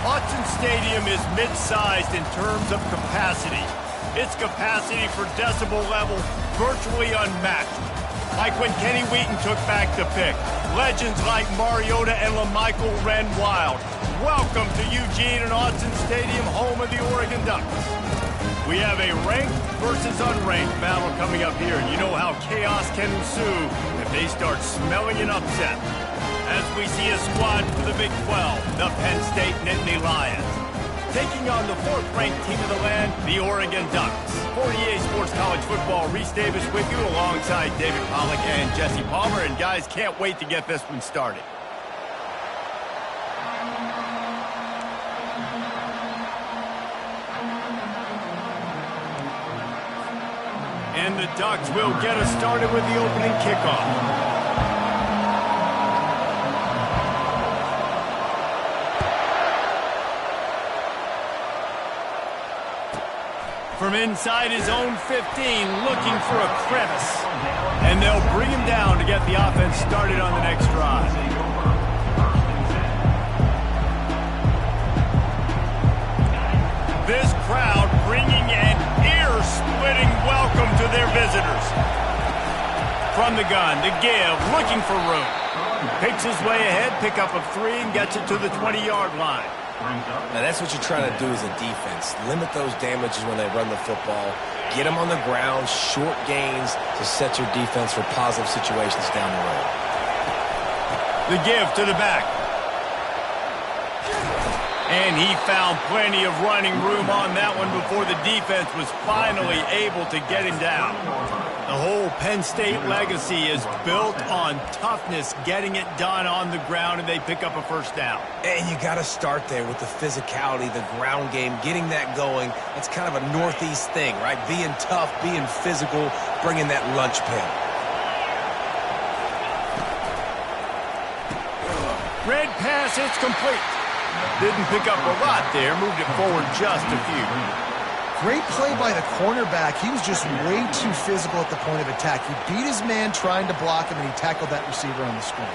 Autzen Stadium is mid-sized in terms of capacity. Its capacity for decibel level virtually unmatched. Like when Kenny Wheaton took back the pick. Legends like Mariota and LaMichael ran wild. Welcome to Eugene and Autzen Stadium, home of the Oregon Ducks. We have a ranked versus unranked battle coming up here, and you know how chaos can ensue if they start smelling an upset. As we see a squad for the Big 12, the Penn State Nittany Lions, taking on the fourth-ranked team of the land, the Oregon Ducks. 48 Sports College Football, Reese Davis with you alongside David Pollack and Jesse Palmer, and guys, can't wait to get this one started. And the Ducks will get us started with the opening kickoff. From inside his own 15, looking for a crevice. And they'll bring him down to get the offense started on the next drive. This crowd bringing an ear-splitting welcome to their visitors. From the gun, to give, looking for room. Picks his way ahead, pick up of 3, and gets it to the 20-yard line. Now that's what you're trying to do as a defense. Limit those damages when they run the football. Get them on the ground, short gains to set your defense for positive situations down the road. The give to the back. And he found plenty of running room on that one before the defense was finally able to get him down. The whole Penn State legacy is built on toughness, getting it done on the ground, and they pick up a first down. And you got to start there with the physicality, the ground game, getting that going. It's kind of a Northeast thing, right? Being tough, being physical, bringing that lunch pail. Red pass, it's complete. Didn't pick up a lot there, moved it forward just a few. Great play by the cornerback. He was just way too physical at the point of attack. He beat his man trying to block him, and he tackled that receiver on the screen.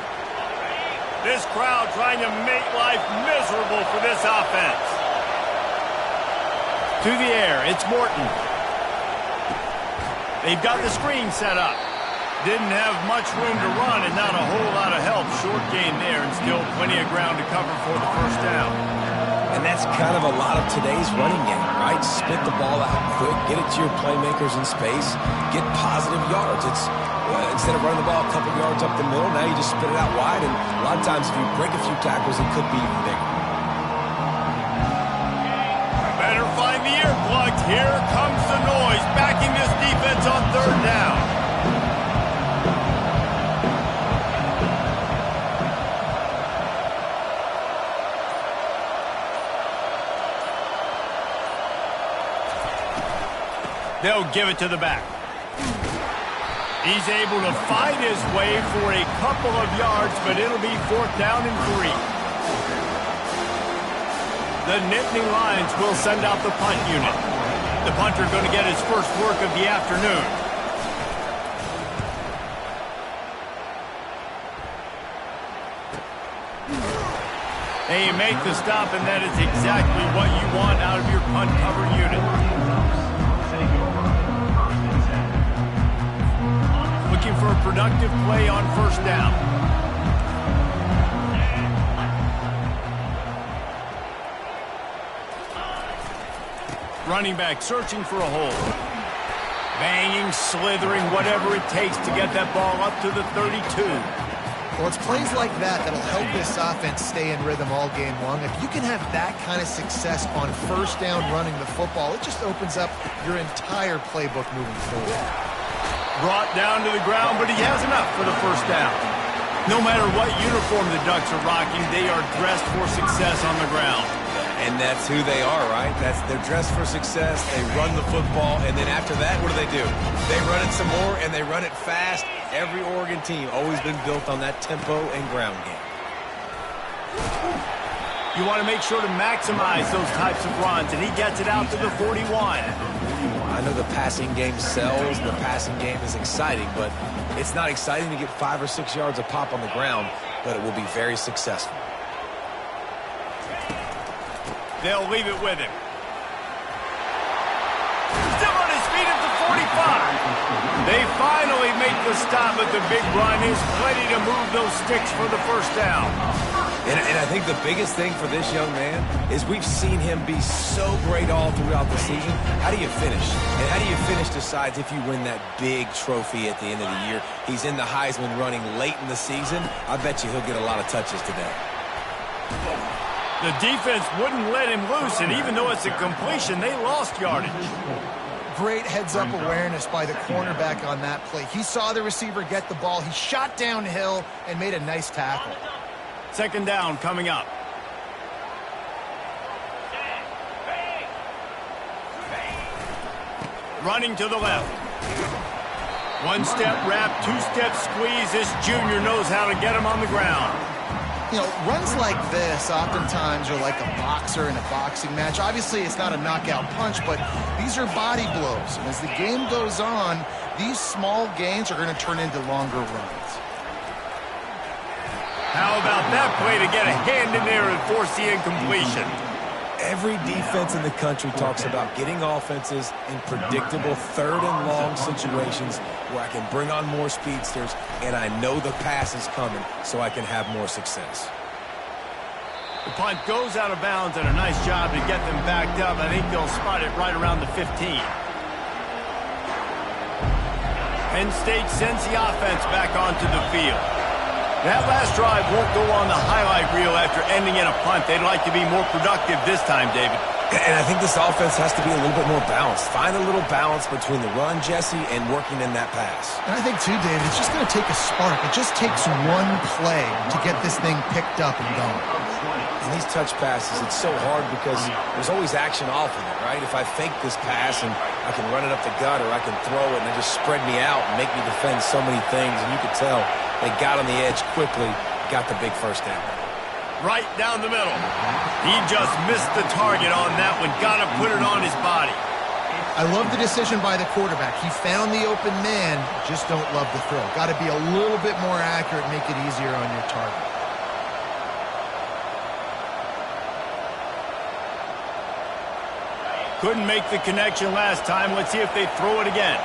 This crowd trying to make life miserable for this offense. To the air, it's Morton. They've got the screen set up. Didn't have much room to run and not a whole lot of help. Short gain there and still plenty of ground to cover for the first down. And that's kind of a lot of today's running game, right? Spit the ball out quick, get it to your playmakers in space, get positive yards. It's instead of running the ball a couple yards up the middle, now you just spit it out wide, and a lot of times if you break a few tackles, it could be even bigger. Better find the earplugs. Here comes the noise, backing this defense on third down. They'll give it to the back. He's able to fight his way for a couple of yards, but it'll be fourth down and 3. The Nittany Lions will send out the punt unit. The punter going to get his first work of the afternoon. They make the stop, and that is exactly what you want out of your punt cover unit. Looking for a productive play on first down. Running back searching for a hole. Banging, slithering, whatever it takes to get that ball up to the 32. Well, it's plays like that that'll help this offense stay in rhythm all game long. If you can have that kind of success on first down running the football, it just opens up your entire playbook moving forward. Brought down to the ground, but he has enough for the first down. No matter what uniform the Ducks are rocking, they are dressed for success on the ground. And that's who they are, right? They're dressed for success. They run the football, and then after that, what do? They run it some more, and they run it fast. Every Oregon team always been built on that tempo and ground game. You want to make sure to maximize those types of runs, and he gets it out to the 41. I know the passing game sells, the passing game is exciting, but it's not exciting to get 5 or 6 yards a pop on the ground, but it will be very successful. They'll leave it with him. Still on his feet at the 45. They finally make the stop, but the big run is plenty to move those sticks for the first down. And I think the biggest thing for this young man is we've seen him be so great all throughout the season. How do you finish? And how do you finish decides if you win that big trophy at the end of the year. He's in the Heisman running late in the season. I bet you he'll get a lot of touches today. The defense wouldn't let him loose, and even though it's a completion, they lost yardage. Great heads-up awareness by the cornerback on that play. He saw the receiver get the ball. He shot downhill and made a nice tackle. Second down coming up. Running to the left. One-step wrap, two-step squeeze. This junior knows how to get him on the ground. You know, runs like this oftentimes are like a boxer in a boxing match. Obviously, it's not a knockout punch, but these are body blows. And as the game goes on, these small gains are going to turn into longer runs. How about that play to get a hand in there and force the incompletion? Every defense in the country talks about getting offenses in predictable third and long situations where I can bring on more speedsters and I know the pass is coming so I can have more success. The punt goes out of bounds, and a nice job to get them backed up. I think they'll spot it right around the 15. Penn State sends the offense back onto the field. That last drive won't go on the highlight reel after ending in a punt. They'd like to be more productive this time, David. And I think this offense has to be a little bit more balanced. Find a little balance between the run, Jesse, and working in that pass. And I think, too, David, it's just going to take a spark. It just takes one play to get this thing picked up and going. And these touch passes, it's so hard because there's always action off of it, right? If I fake this pass and I can run it up the gut or I can throw it and they just spread me out and make me defend so many things, and you could tell they got on the edge quickly, got the big first down. Right down the middle. He just missed the target on that one. Got to put it on his body. I love the decision by the quarterback. He found the open man, just don't love the throw. Got to be a little bit more accurate, make it easier on your target. Couldn't make the connection last time. Let's see if they throw it again.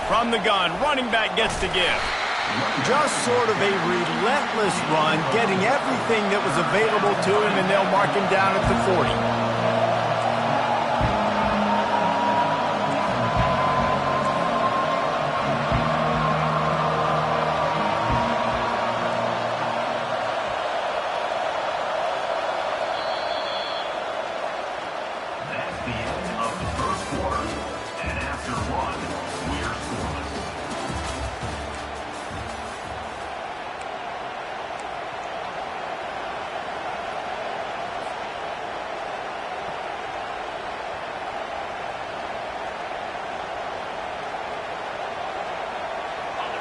From the gun, running back gets to give. Just sort of a relentless run, getting everything that was available to him, and they'll mark him down at the 40.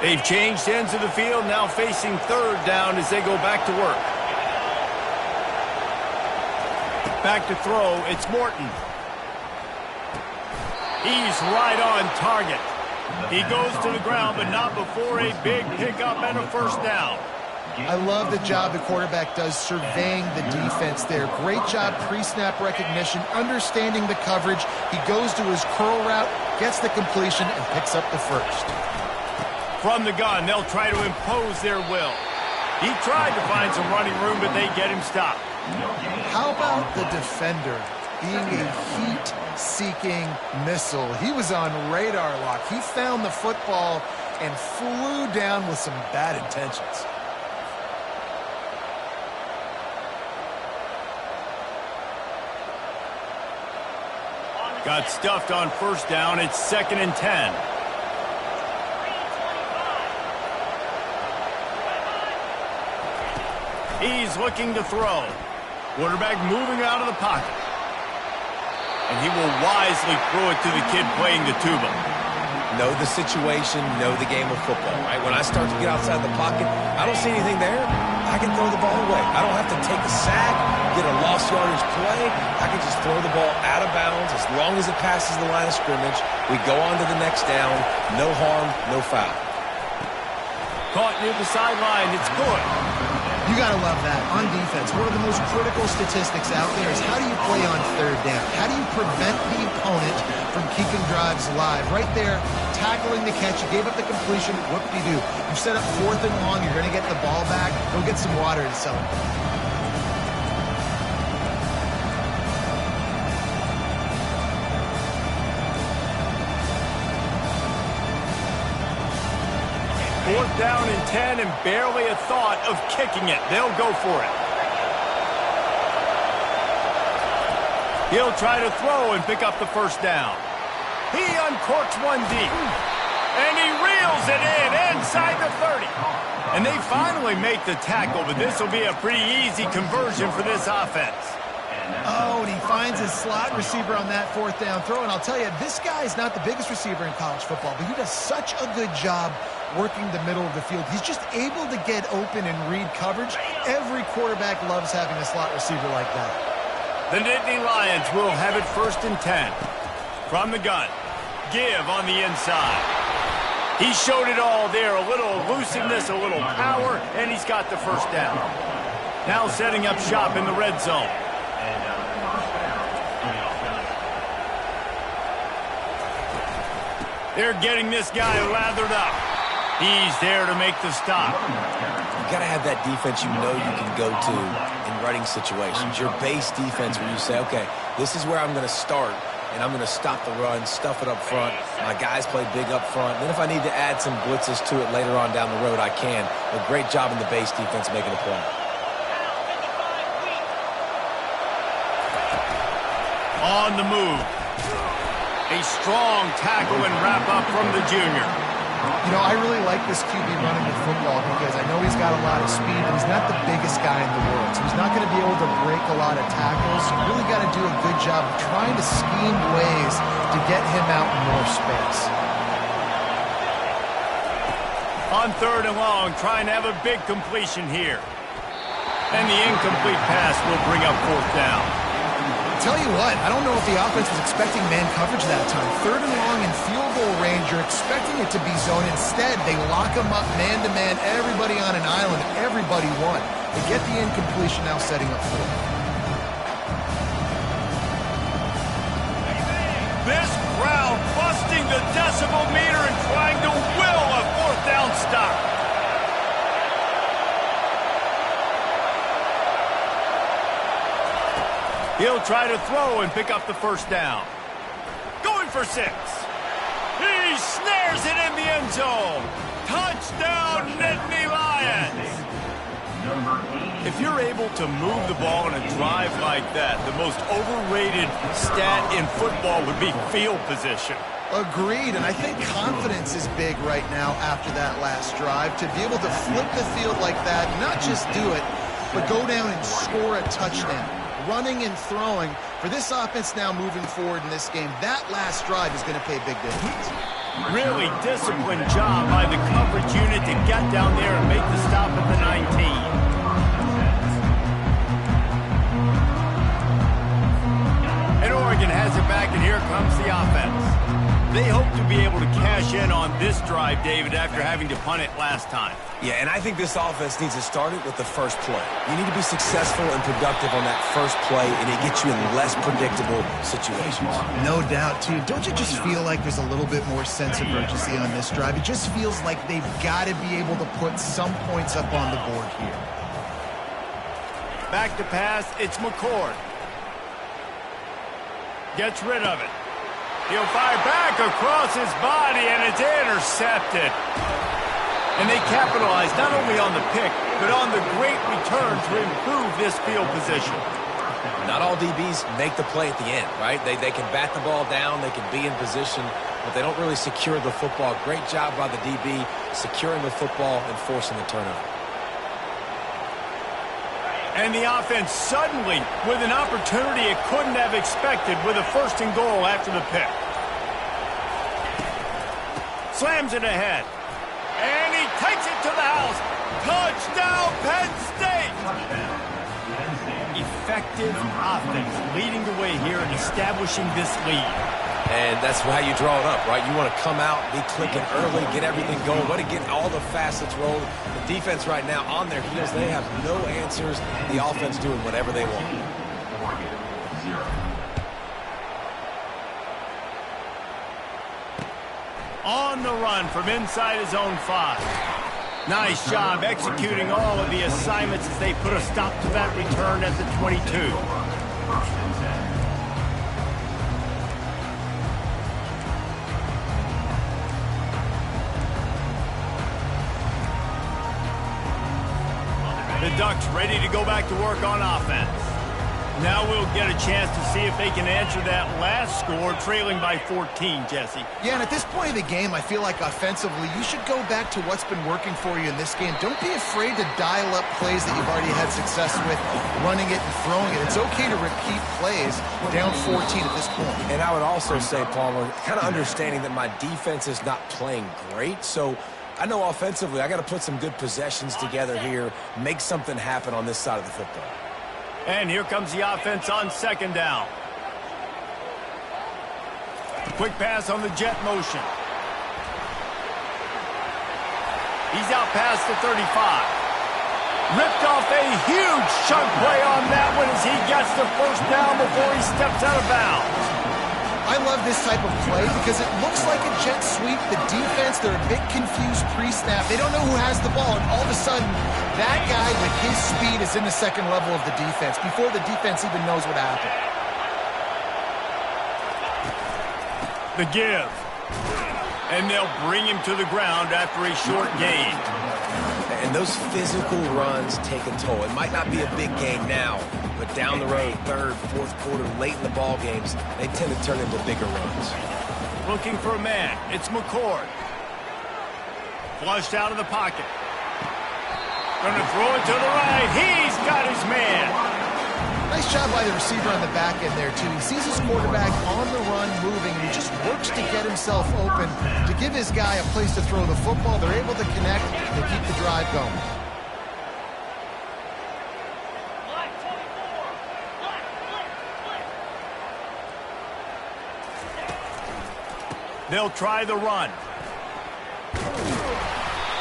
They've changed ends of the field, now facing third down as they go back to work. Back to throw, it's Morton. He's right on target. He goes to the ground, but not before a big pickup and a first down. I love the job the quarterback does surveying the defense there. Great job pre-snap recognition, understanding the coverage. He goes to his curl route, gets the completion, and picks up the first. From the gun, they'll try to impose their will. He tried to find some running room, but they get him stopped. How about the defender being a heat-seeking missile? He was on radar lock. He found the football and flew down with some bad intentions. Got stuffed on first down. It's 2nd and 10. He's looking to throw. Quarterback moving out of the pocket. And he will wisely throw it to the kid playing the tuba. Know the situation, know the game of football, right? When I start to get outside the pocket, I don't see anything there, I can throw the ball away. I don't have to take a sack, get a lost yardage play. I can just throw the ball out of bounds as long as it passes the line of scrimmage. We go on to the next down. No harm, no foul. Caught near the sideline. It's good. You got to love that. On defense, one of the most critical statistics out there is how do you play on third down? How do you prevent the opponent from keeping drives alive? Right there, tackling the catch. You gave up the completion. Whoop-de-doo. You set up 4th and long. You're going to get the ball back. Go get some water and celebrate. Fourth down and 10 and barely a thought of kicking it. They'll go for it. He'll try to throw and pick up the first down. He uncorks one deep. And he reels it in inside the 30. And they finally make the tackle, but this will be a pretty easy conversion for this offense. Oh, and he finds his slot receiver on that 4th down throw. And I'll tell you, this guy is not the biggest receiver in college football, but he does such a good job working the middle of the field. He's just able to get open and read coverage. Every quarterback loves having a slot receiver like that. The Nittany Lions will have it 1st and 10. From the gun. Give on the inside. He showed it all there. A little elusiveness, a little power, and he's got the first down. Now setting up shop in the red zone. They're getting this guy lathered up. He's there to make the stop. You got to have that defense you know you can go to in running situations. Your base defense where you say, okay, this is where I'm going to start, and I'm going to stop the run, stuff it up front. My guys play big up front. Then if I need to add some blitzes to it later on down the road, I can. A great job in the base defense making a play. On the move. A strong tackle and wrap up from the junior. You know, I really like this QB running the football because I know he's got a lot of speed, but he's not the biggest guy in the world. So he's not going to be able to break a lot of tackles. You really got to do a good job of trying to scheme ways to get him out in more space. On 3rd and long, trying to have a big completion here. And the incomplete pass will bring up 4th down. Tell you what, I don't know if the offense was expecting man coverage that time. 3rd and long in field goal range, you're expecting it to be zone. Instead, they lock them up man-to-man, everybody on an island, everybody won. They get the incompletion, now setting up 4. This crowd busting the decibel meter and trying to will a 4th down stop. He'll try to throw and pick up the first down. Going for 6. He snares it in the end zone. Touchdown, Nittany Lions. If you're able to move the ball in a drive like that, the most overrated stat in football would be field position. Agreed, and I think confidence is big right now after that last drive. To be able to flip the field like that, not just do it, but go down and score a touchdown. Running and throwing, for this offense now moving forward in this game, that last drive is going to pay big dividends. Really disciplined job by the coverage unit to get down there and make the stop at the 19. And Oregon has it back, and here comes the offense. They hope to be able to cash in on this drive, David, after having to punt it last time. Yeah, and I think this offense needs to start it with the first play. You need to be successful and productive on that first play, and it gets you in less predictable situations. No doubt, too. Don't you just feel like there's a little bit more sense of urgency on this drive? It just feels like they've got to be able to put some points up on the board here. Back to pass, it's McCord. Gets rid of it. He'll fire back across his body, and it's intercepted. And they capitalize not only on the pick, but on the great return to improve this field position. Not all DBs make the play at the end, right? They can bat the ball down, they can be in position, but they don't really secure the football. Great job by the DB securing the football and forcing the turnover. And the offense suddenly with an opportunity it couldn't have expected with a 1st and goal after the pick. Slams it ahead. And he takes it to the house. Touchdown, Penn State! Effective offense leading the way here and establishing this lead. And that's how you draw it up, right? You want to come out, be clicking early, get everything going, want to get all the facets rolling. The defense right now on their heels, they have no answers. The offense doing whatever they want. On the run from inside his own 5. Nice job executing all of the assignments as they put a stop to that return at the 22. The Ducks ready to go back to work on offense. Now we'll get a chance to see if they can answer that last score, trailing by 14, Jesse. Yeah, and at this point in the game, I feel like offensively, you should go back to what's been working for you in this game. Don't be afraid to dial up plays that you've already had success with, running it and throwing it. It's okay to repeat plays down 14 at this point. And I would also say, Palmer, kind of understanding that my defense is not playing great, so I know offensively I got to put some good possessions together here, make something happen on this side of the football. And here comes the offense on second down. Quick pass on the jet motion. He's out past the 35. Ripped off a huge chunk play on that one as he gets the first down before he steps out of bounds. I love this type of play because it looks like a jet sweep. The defense, they're a bit confused pre-snap. They don't know who has the ball, and all of a sudden, that guy with his speed is in the second level of the defense before the defense even knows what happened. The give. And they'll bring him to the ground after a short gain. And those physical runs take a toll. It might not be a big gain now, but down the road, third, fourth quarter, late in the ball games, they tend to turn into bigger runs. Looking for a man. It's McCord. Flushed out of the pocket. Going to throw it to the right. He's got his man. Nice job by the receiver on the back end there, too. He sees his quarterback on the run moving, and he just works to get himself open to give his guy a place to throw the football. They're able to connect and keep the drive going. They'll try the run.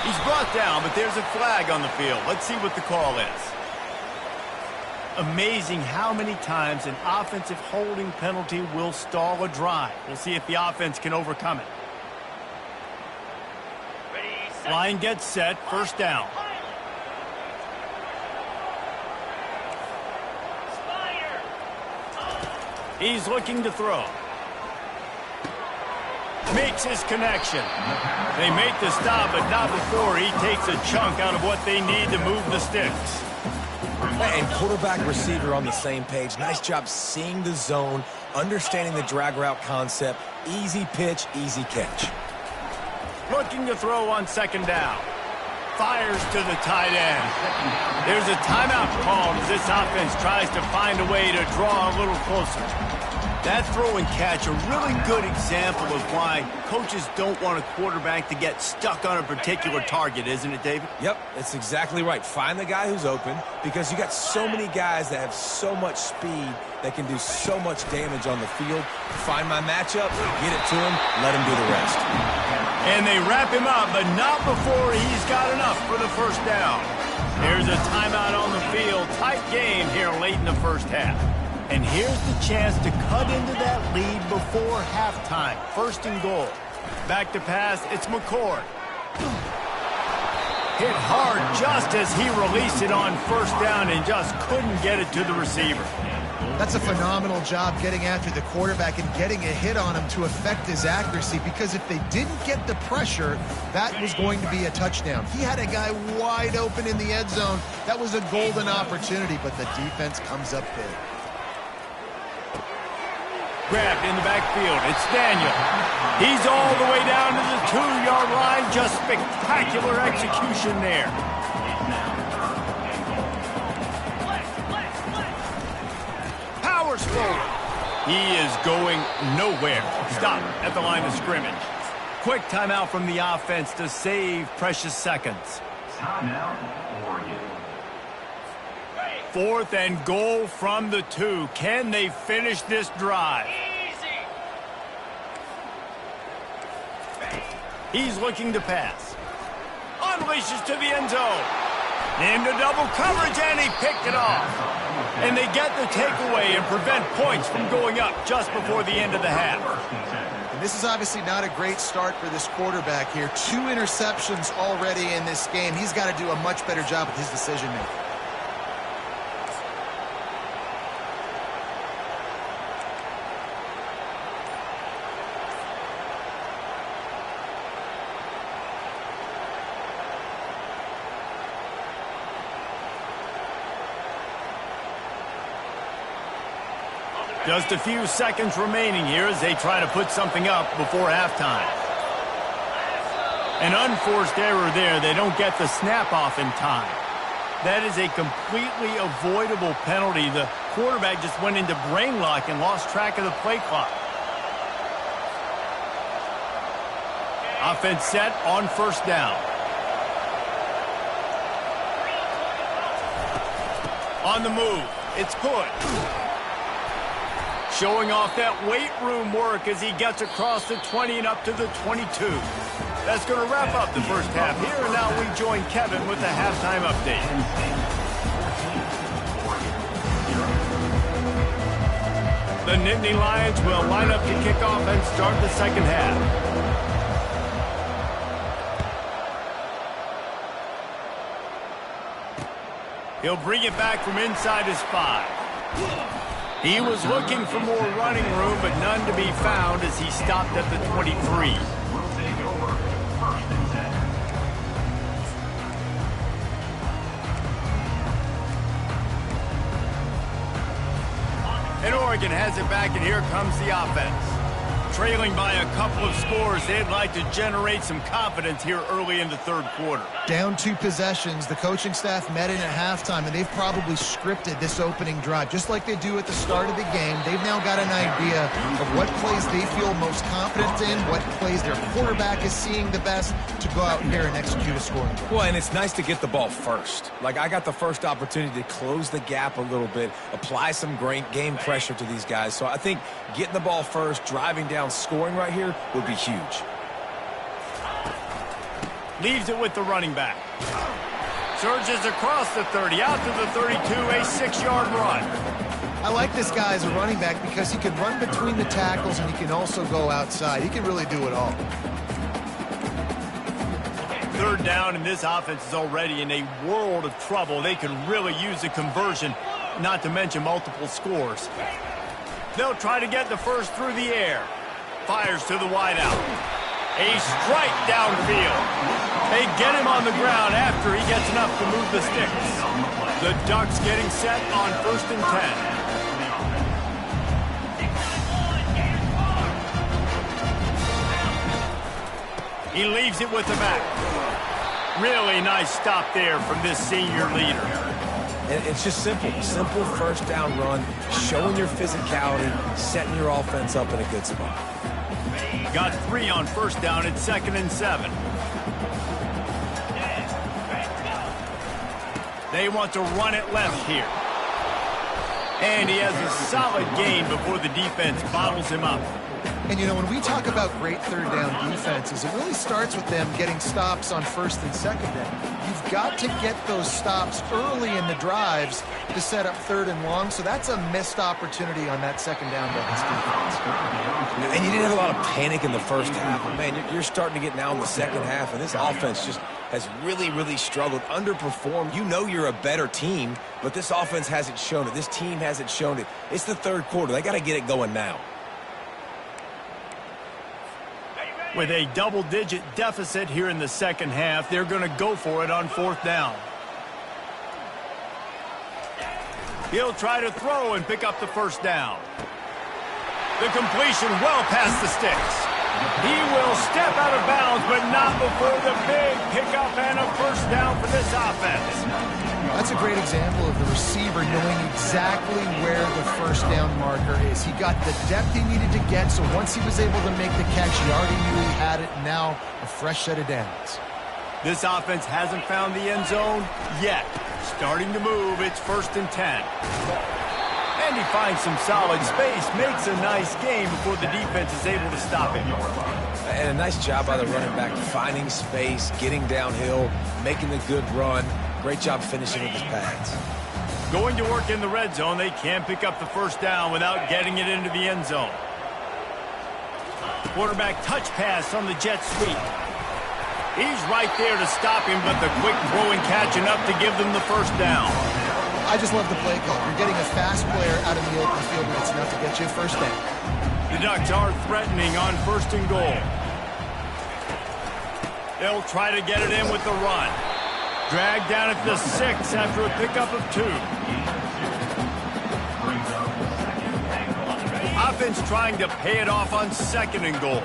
He's brought down, but there's a flag on the field. Let's see what the call is. Amazing how many times an offensive holding penalty will stall a drive. We'll see if the offense can overcome it. Line gets set, first down. He's looking to throw. Makes his connection. They make the stop, but not before he takes a chunk out of what they need to move the sticks. And quarterback receiver on the same page. Nice job seeing the zone, understanding the drag route concept. Easy pitch, easy catch. Looking to throw on second down. Fires to the tight end. There's a timeout called as this offense tries to find a way to draw a little closer. That throw and catch, a really good example of why coaches don't want a quarterback to get stuck on a particular target, isn't it, David? Yep, that's exactly right. Find the guy who's open because you got so many guys that have so much speed that can do so much damage on the field. Find my matchup, get it to him, let him do the rest. And they wrap him up, but not before he's got enough for the first down. There's a timeout on the field. Tight game here late in the first half. And here's the chance to cut into that lead before halftime. First and goal. Back to pass, it's McCord. Hit hard just as he released it on first down and just couldn't get it to the receiver. That's a phenomenal job getting after the quarterback and getting a hit on him to affect his accuracy, because if they didn't get the pressure, that was going to be a touchdown. He had a guy wide open in the end zone. That was a golden opportunity, but the defense comes up big. Grabbed in the backfield. It's Daniel. He's all the way down to the 2-yard line. Just spectacular execution there. Powers forward. He is going nowhere. Stop at the line of scrimmage. Quick timeout from the offense to save precious seconds. Timeout, Oregon. 4th and goal from the 2. Can they finish this drive? He's looking to pass. Unleashes to the end zone. Into double coverage, and he picked it off. And they get the takeaway and prevent points from going up just before the end of the half. And this is obviously not a great start for this quarterback here. 2 interceptions already in this game. He's got to do a much better job with his decision-making. Just a few seconds remaining here as they try to put something up before halftime. An unforced error there. They don't get the snap off in time. That is a completely avoidable penalty. The quarterback just went into brain lock and lost track of the play clock. Offense set on first down. On the move, it's good. Showing off that weight room work as he gets across the 20 and up to the 22. That's going to wrap up the first half here, and now we join Kevin with the halftime update. The Nittany Lions will line up to kick off and start the second half. He'll bring it back from inside his 5. He was looking for more running room, but none to be found as he stopped at the 23. Will take over. 1st and 10. And Oregon has it back, and here comes the offense. Trailing by a couple of scores, they'd like to generate some confidence here early in the third quarter. Down 2 possessions, the coaching staff met in at halftime, and they've probably scripted this opening drive. Just like they do at the start of the game, they've now got an idea of what plays they feel most confident in, what plays their quarterback is seeing the best to go out here and execute a scoring drive. Well, and it's nice to get the ball first. Like, I got the first opportunity to close the gap a little bit, apply some great game pressure to these guys. So I think getting the ball first, driving down, scoring right here would be huge. Leaves it with the running back. Surges across the 30, out to the 32, a 6-yard run. I like this guy as a running back because he can run between the tackles and he can also go outside. He can really do it all. Third down, and this offense is already in a world of trouble. They can really use a conversion, not to mention multiple scores. They'll try to get the first through the air. Fires to the wideout. A strike downfield. They get him on the ground after he gets enough to move the sticks. The Ducks getting set on 1st and 10. He leaves it with the back. Really nice stop there from this senior leader. And it's just simple. Simple first down run, showing your physicality, setting your offense up in a good spot. Got 3 on first down at 2nd and 7. They want to run it left here. And he has a solid gain before the defense bottles him up. And, you know, when we talk about great third down defenses, it really starts with them getting stops on 1st and 2nd down. You've got to get those stops early in the drives to set up 3rd and long, so that's a missed opportunity on that 2nd down by this defense. And you didn't have a lot of panic in the first half. Man, you're starting to get now in the second half, and this offense just has really, really struggled, underperformed. You know you're a better team, but this offense hasn't shown it. This team hasn't shown it. It's the third quarter. They got to get it going now. With a double-digit deficit here in the second half, they're going to go for it on 4th down. He'll try to throw and pick up the first down. The completion well past the sticks. He will step out of bounds, but not before the big pickup and a first down for this offense. That's a great example of the receiver knowing exactly where the first down marker is. He got the depth he needed to get, so once he was able to make the catch, he already knew he had it, and now a fresh set of downs. This offense hasn't found the end zone yet. Starting to move, it's 1st and 10. And And he finds some solid space, makes a nice game before the defense is able to stop him. And a nice job by the running back, finding space, getting downhill, making a good run. Great job finishing with his pads. Going to work in the red zone, they can't pick up the first down without getting it into the end zone. Quarterback touch pass on the jet sweep. He's right there to stop him, but the quick throw and catch enough to give them the first down. I just love the play call. You're getting a fast player out in the open field, and it's enough to get you a first down. The Ducks are threatening on 1st and goal. They'll try to get it in with the run. Dragged down at the 6 after a pickup of 2. Offense trying to pay it off on 2nd and goal.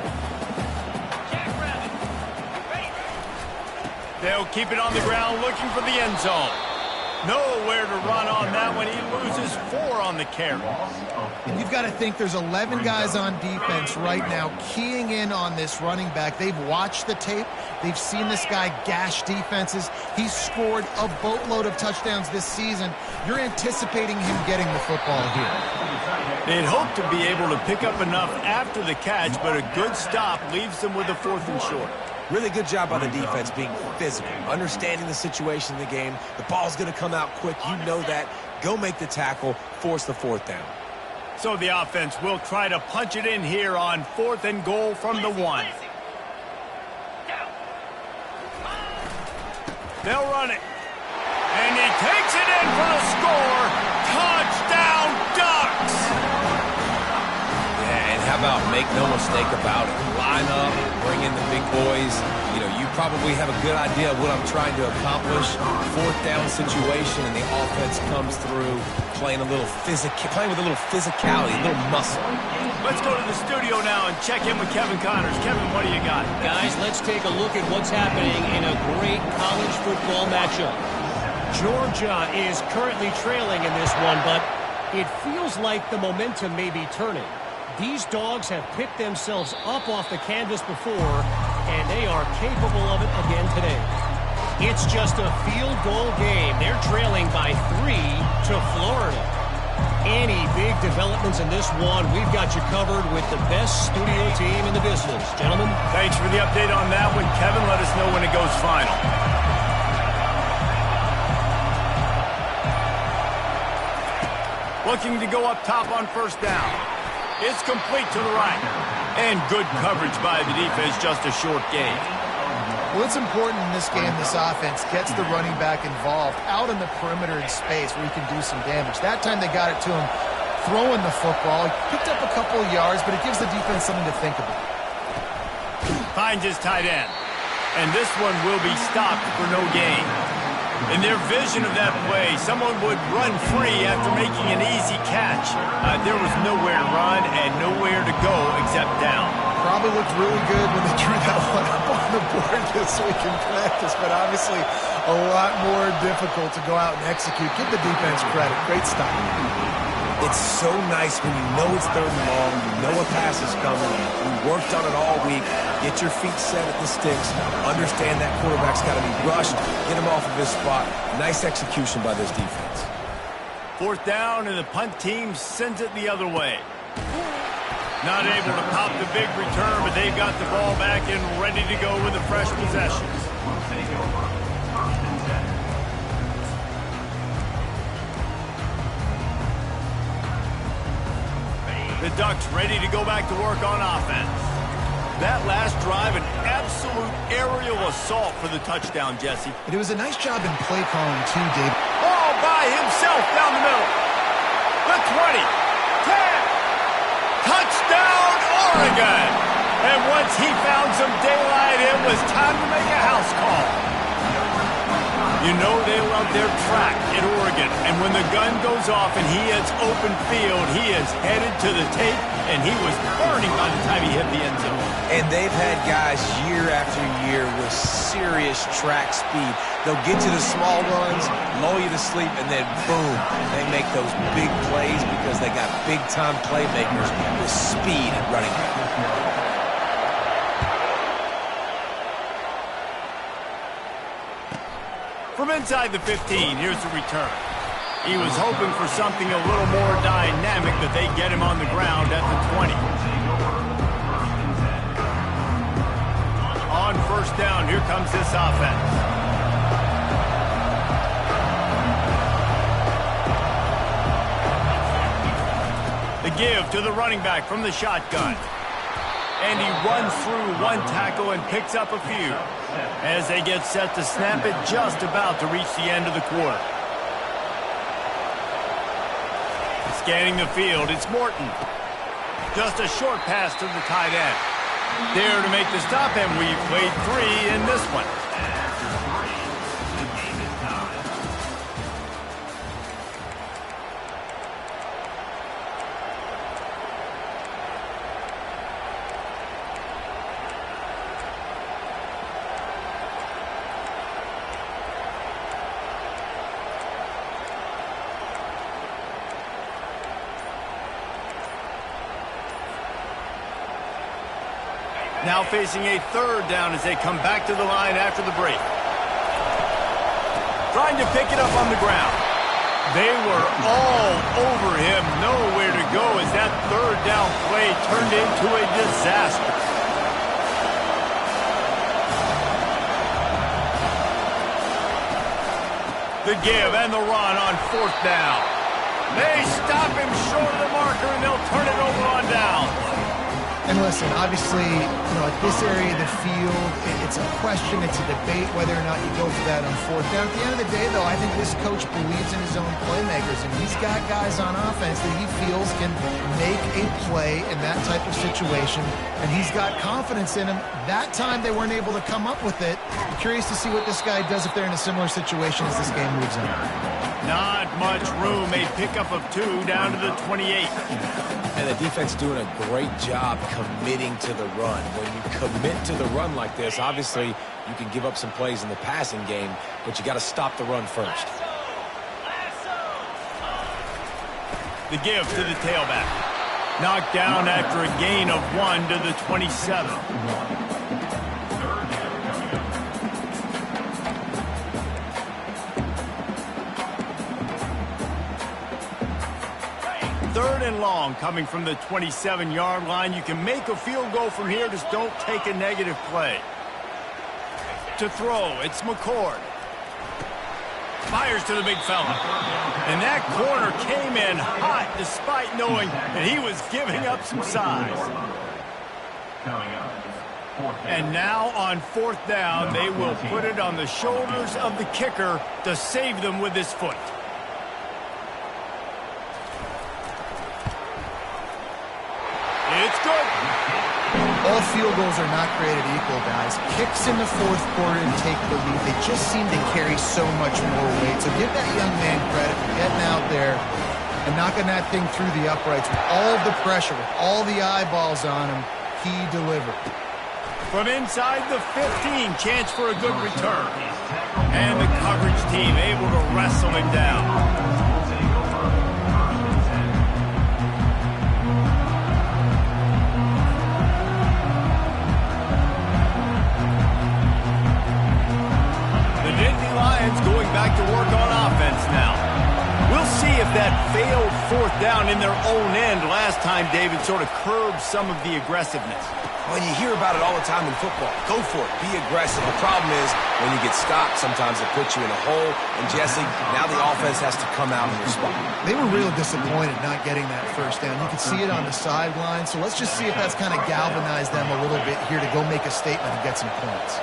They'll keep it on the ground looking for the end zone. Nowhere to run on that one. He loses 4 on the carry. And you've got to think there's 11 guys on defense right now keying in on this running back. They've watched the tape. They've seen this guy gash defenses. He's scored a boatload of touchdowns this season. You're anticipating him getting the football here. They'd hope to be able to pick up enough after the catch, but a good stop leaves them with a 4th and short. Really good job by the defense being physical, understanding the situation in the game. The ball's going to come out quick. You know that. Go make the tackle, force the 4th down. So the offense will try to punch it in here on 4th and goal from the 1. They'll run it. And he takes it in for the score. Touchdown, Ducks! Yeah, and how about make no mistake about it? Line up, bring in the big boys. You know, you probably have a good idea of what I'm trying to accomplish. 4th down situation, and the offense comes through playing with a little physicality, a little muscle. Let's go to the studio now and check in with Kevin Connors. Kevin, what do you got? Guys, let's take a look at what's happening in a great college football matchup. Georgia is currently trailing in this one, but it feels like the momentum may be turning. These dogs have picked themselves up off the canvas before, and they are capable of it again today. It's just a field goal game. They're trailing by 3 to Florida. Any big developments in this one, we've got you covered with the best studio team in the business. Gentlemen. Thanks for the update on that one. Kevin, let us know when it goes final. Looking to go up top on 1st down. It's complete to the right. And good coverage by the defense, just a short gain. Well, it's important in this game, this offense gets the running back involved out in the perimeter in space where he can do some damage. That time they got it to him throwing the football. He picked up a couple of yards, but it gives the defense something to think about. Finds his tight end. And this one will be stopped for no gain. In their vision of that play, someone would run free after making an easy catch. There was nowhere to run and nowhere to go except down. Probably looked really good when they drew that one up on the board this week in practice, but obviously a lot more difficult to go out and execute. Give the defense credit. Great stop. It's so nice when you know it's 3rd and long, you know a pass is coming, you worked on it all week, get your feet set at the sticks, understand that quarterback's got to be rushed, get him off of his spot. Nice execution by this defense. 4th down, and the punt team sends it the other way. Not able to pop the big return, but they've got the ball back and ready to go with a fresh possession. The Ducks ready to go back to work on offense. That last drive, an absolute aerial assault for the touchdown, Jesse. And it was a nice job in play calling too, Dave. All by himself down the middle. The 20, 10, touchdown, Oregon. And once he found some daylight, it was time to make a house call. You know they love their track at Oregon, and when the gun goes off and he hits open field, he is headed to the tape, and he was burning by the time he hit the end zone. And they've had guys year after year with serious track speed. They'll get you the small runs, lull you to sleep, and then boom, they make those big plays because they got big-time playmakers with speed at running back. From inside the 15, here's the return. He was hoping for something a little more dynamic, but they get him on the ground at the 20. On first down, here comes this offense. The give to the running back from the shotgun. And he runs through one tackle and picks up a few as they get set to snap it just about to reach the end of the quarter. Scanning the field, it's Morton. Just a short pass to the tight end. There to make the stop, and we've played 3 in this one. Now facing a third down as they come back to the line after the break. Trying to pick it up on the ground. They were all over him. Nowhere to go as that third down play turned into a disaster. The give and the run on fourth down. They stop him short of the marker and they'll turn it over on down. And listen, obviously, at this area of the field, it's a question, it's a debate whether or not you go for that on fourth down. At the end of the day, though, I think this coach believes in his own playmakers, and he's got guys on offense that he feels can make a play in that type of situation, and he's got confidence in him. That time, they weren't able to come up with it. I'm curious to see what this guy does if they're in a similar situation as this game moves on. Not much room. A pickup of 2 down to the 28. And the defense doing a great job committing to the run. When you commit to the run like this, obviously you can give up some plays in the passing game, but you got to stop the run first. The give to the tailback. Knocked down after a gain of 1 to the 27. Third and long coming from the 27-yard line. You can make a field goal from here, just don't take a negative play. To throw, it's McCord. Fires to the big fella. And that corner came in hot despite knowing that he was giving up some size. And now on fourth down, they will put it on the shoulders of the kicker to save them with his foot. It's good. All field goals are not created equal, guys. Kicks in the fourth quarter and take the lead. They just seem to carry so much more weight. So give that young man credit for getting out there and knocking that thing through the uprights with all the pressure, with all the eyeballs on him. He delivered. From inside the 15, chance for a good return. And the coverage team able to wrestle him down. Lions going back to work on offense now. We'll see if that failed fourth down in their own end last time, David, sort of curbed some of the aggressiveness. Well, you hear about it all the time in football. Go for it. Be aggressive. The problem is when you get stopped, sometimes it puts you in a hole. And, Jesse, now the offense has to come out and respond. They were real disappointed not getting that first down. You could see it on the sideline. So let's just see if that's kind of galvanized them a little bit here to go make a statement and get some points.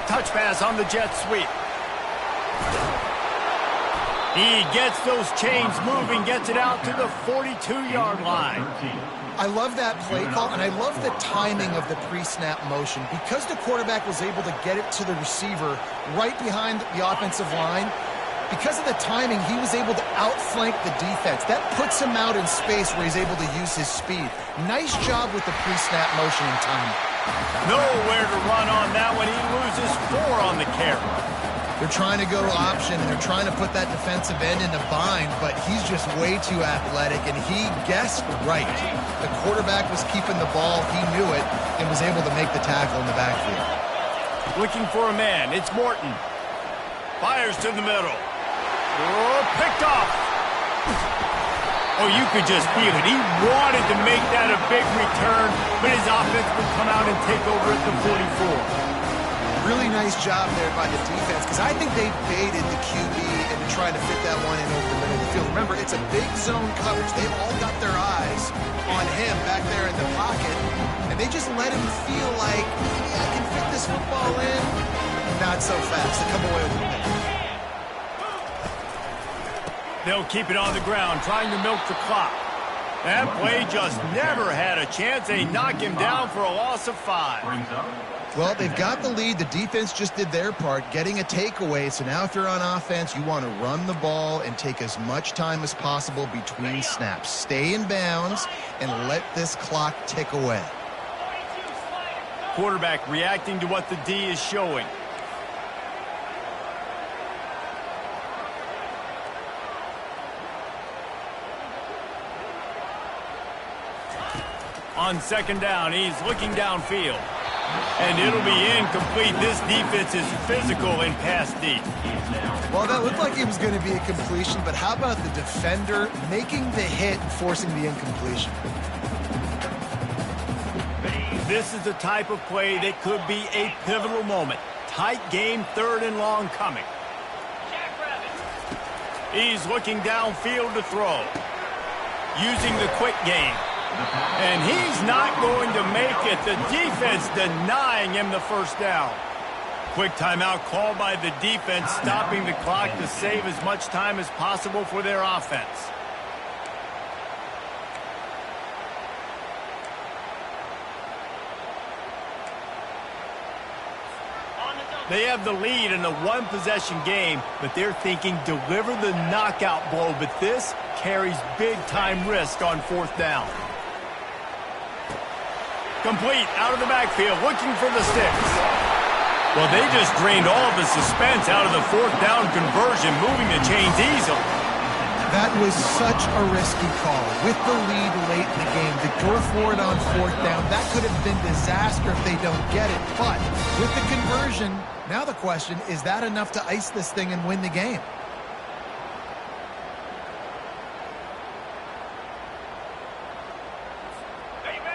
Touch pass on the jet sweep. He gets those chains moving, gets it out to the 42-yard line. I love that play call, and I love the timing of the pre-snap motion. Because the quarterback was able to get it to the receiver right behind the offensive line, because of the timing, he was able to outflank the defense. That puts him out in space where he's able to use his speed. Nice job with the pre-snap motion and timing. Nowhere to run on that one. He loses 4 on the carry. They're trying to go option, and they're trying to put that defensive end in a bind, but he's just way too athletic, and he guessed right. The quarterback was keeping the ball. He knew it and was able to make the tackle in the backfield. Looking for a man. It's Morton. Fires to the middle. Oh, picked off. Oh, you could just feel it. He wanted to make that a big return, but his offense would come out and take over at the 44. Really nice job there by the defense, because I think they baited the QB into trying to fit that one in over the middle of the field. Remember, it's a big zone coverage. They've all got their eyes on him back there in the pocket, and they just let him feel like, yeah, I can fit this football in. Not so fast. They come away with a pick. They'll keep it on the ground, trying to milk the clock. That play just never had a chance. They knock him down for a loss of 5. Well, they've got the lead. The defense just did their part, getting a takeaway. So now if you're on offense, you want to run the ball and take as much time as possible between snaps. Stay in bounds and let this clock tick away. Quarterback reacting to what the D is showing. On second down, he's looking downfield. And it'll be incomplete. This defense is physical in pass deep. Well, that looked like it was going to be a completion, but how about the defender making the hit and forcing the incompletion? This is the type of play that could be a pivotal moment. Tight game, 3rd and long coming. He's looking downfield to throw. Using the quick game. And he's not going to make it. The defense denying him the first down. Quick timeout called by the defense, stopping the clock to save as much time as possible for their offense. They have the lead in a one-possession game, but they're thinking deliver the knockout blow, but this carries big-time risk on 4th down. Complete, out of the backfield, looking for the sticks. Well, they just drained all of the suspense out of the 4th down conversion, moving the chains easily. That was such a risky call. With the lead late in the game, to go for it on 4th down, that could have been disaster if they don't get it. But with the conversion, now the question, is that enough to ice this thing and win the game?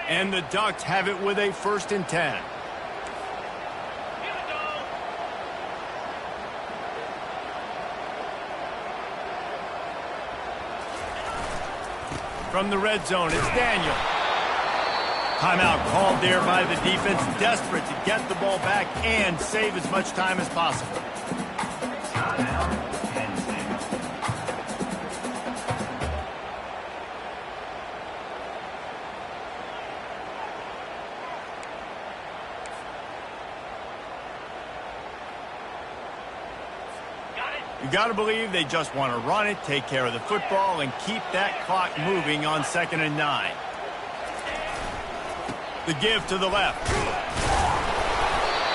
And the Ducks have it with a 1st and 10. From the red zone, it's Daniel. Timeout called there by the defense, desperate to get the ball back and save as much time as possible. You got to believe they just want to run it, take care of the football, and keep that clock moving on 2nd and 9. The give to the left.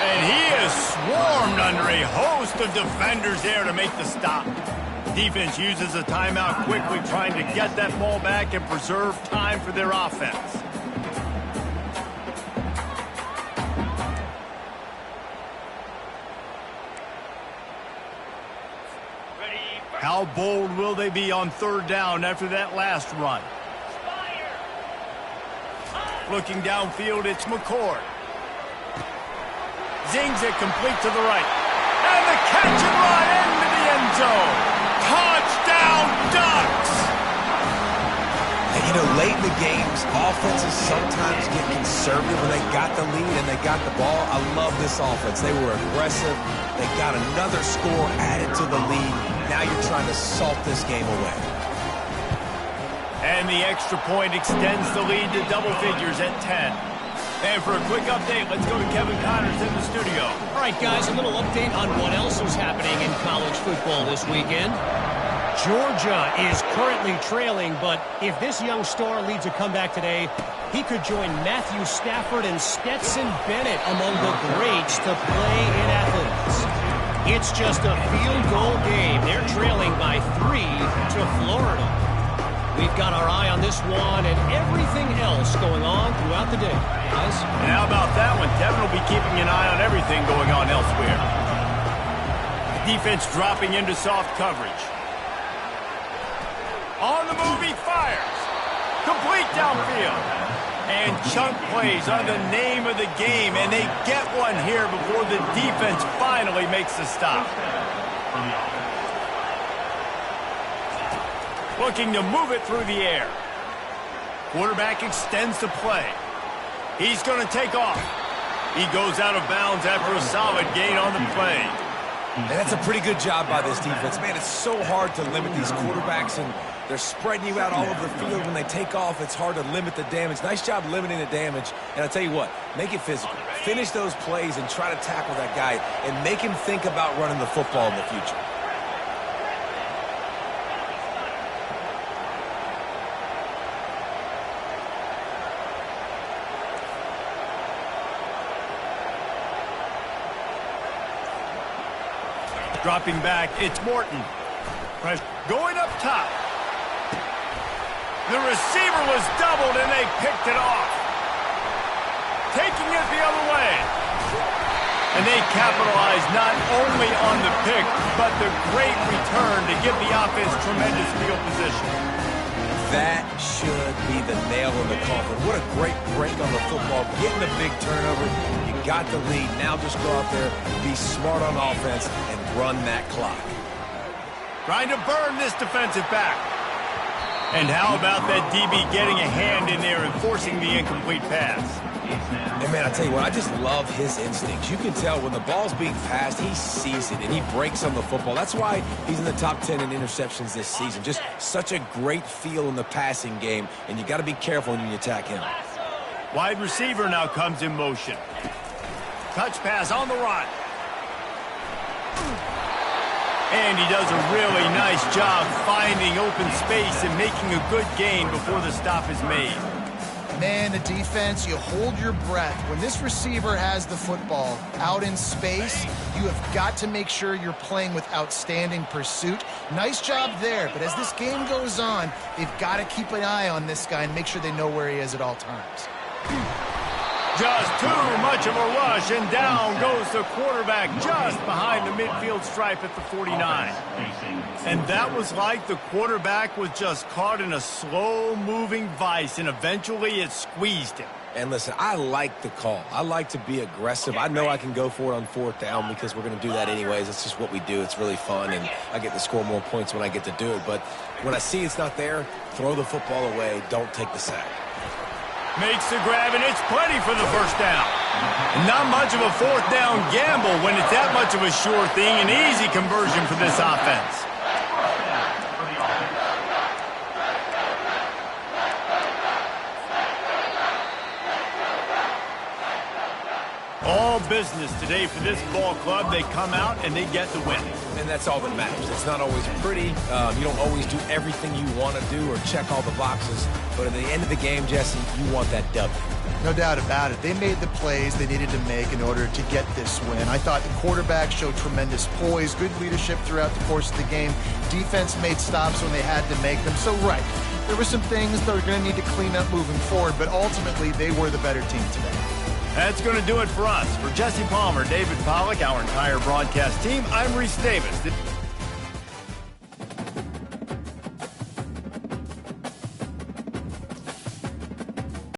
And he is swarmed under a host of defenders there to make the stop. Defense uses a timeout quickly, trying to get that ball back and preserve time for their offense. How bold will they be on 3rd down after that last run? Looking downfield, it's McCord. Zings it complete to the right. And the catch and run into the end zone. Touchdown, Ducks! And, you know, late in the games, offenses sometimes get conservative when they got the lead and they got the ball. I love this offense. They were aggressive. They got another score added to the lead. Now you're trying to salt this game away. And the extra point extends the lead to double figures at 10. And for a quick update, let's go to Kevin Connors in the studio. All right, guys, a little update on what else is happening in college football this weekend. Georgia is currently trailing, but if this young star leads a comeback today, he could join Matthew Stafford and Stetson Bennett among the greats to play in Athens. It's just a field goal game. They're trailing by 3 to Florida. We've got our eye on this one and everything else going on throughout the day. Guys? And how about that one? Devin will be keeping an eye on everything going on elsewhere. The defense dropping into soft coverage. On the move, he fires. Complete downfield. And chunk plays are the name of the game, and they get one here before the defense finally makes the stop. Looking to move it through the air. Quarterback extends the play. He's going to take off. He goes out of bounds after a solid gain on the play. And that's a pretty good job by this defense. Man, it's so hard to limit these quarterbacks, and they're spreading you out all over the field. When they take off, it's hard to limit the damage. Nice job limiting the damage. And I'll tell you what, make it physical. Finish those plays and try to tackle that guy and make him think about running the football in the future. Dropping back, it's Morton. Going up top. The receiver was doubled, and they picked it off. Taking it the other way. And they capitalized not only on the pick, but the great return to give the offense tremendous field position. That should be the nail in the coffin. What a great break on the football. Getting a big turnover. You got the lead. Now just go out there, be smart on offense, and run that clock. Trying to burn this defensive back. And how about that DB getting a hand in there and forcing the incomplete pass? And man, I tell you what, I just love his instincts. You can tell when the ball's being passed, he sees it, and he breaks on the football. That's why he's in the top 10 in interceptions this season. Just such a great feel in the passing game, and you got to be careful when you attack him. Wide receiver now comes in motion. Touch pass on the run. And he does a really nice job finding open space and making a good gain before the stop is made. Man, the defense, you hold your breath. When this receiver has the football out in space, you have got to make sure you're playing with outstanding pursuit. Nice job there, but as this game goes on, they've got to keep an eye on this guy and make sure they know where he is at all times. Just too much of a rush, and down goes the quarterback just behind the midfield stripe at the 49. And that was like the quarterback was just caught in a slow-moving vice, and eventually it squeezed him. And listen, I like the call. I like to be aggressive. I know I can go for it on fourth down because we're going to do that anyways. It's just what we do. It's really fun, and I get to score more points when I get to do it. But when I see it's not there, throw the football away. Don't take the sack. Makes the grab, and it's plenty for the first down. Not much of a fourth down gamble when it's that much of a sure thing. An easy conversion for this offense. All business today for this ball club. They come out and they get the win. And that's all that matters. It's not always pretty. You don't always do everything you want to do or check all the boxes. But at the end of the game, Jesse, you want that W. No doubt about it. They made the plays they needed to make in order to get this win. I thought the quarterback showed tremendous poise, good leadership throughout the course of the game. Defense made stops when they had to make them. So, right, there were some things that were going to need to clean up moving forward, but ultimately they were the better team today. That's going to do it for us. For Jesse Palmer, David Pollack, our entire broadcast team, I'm Reese Davis.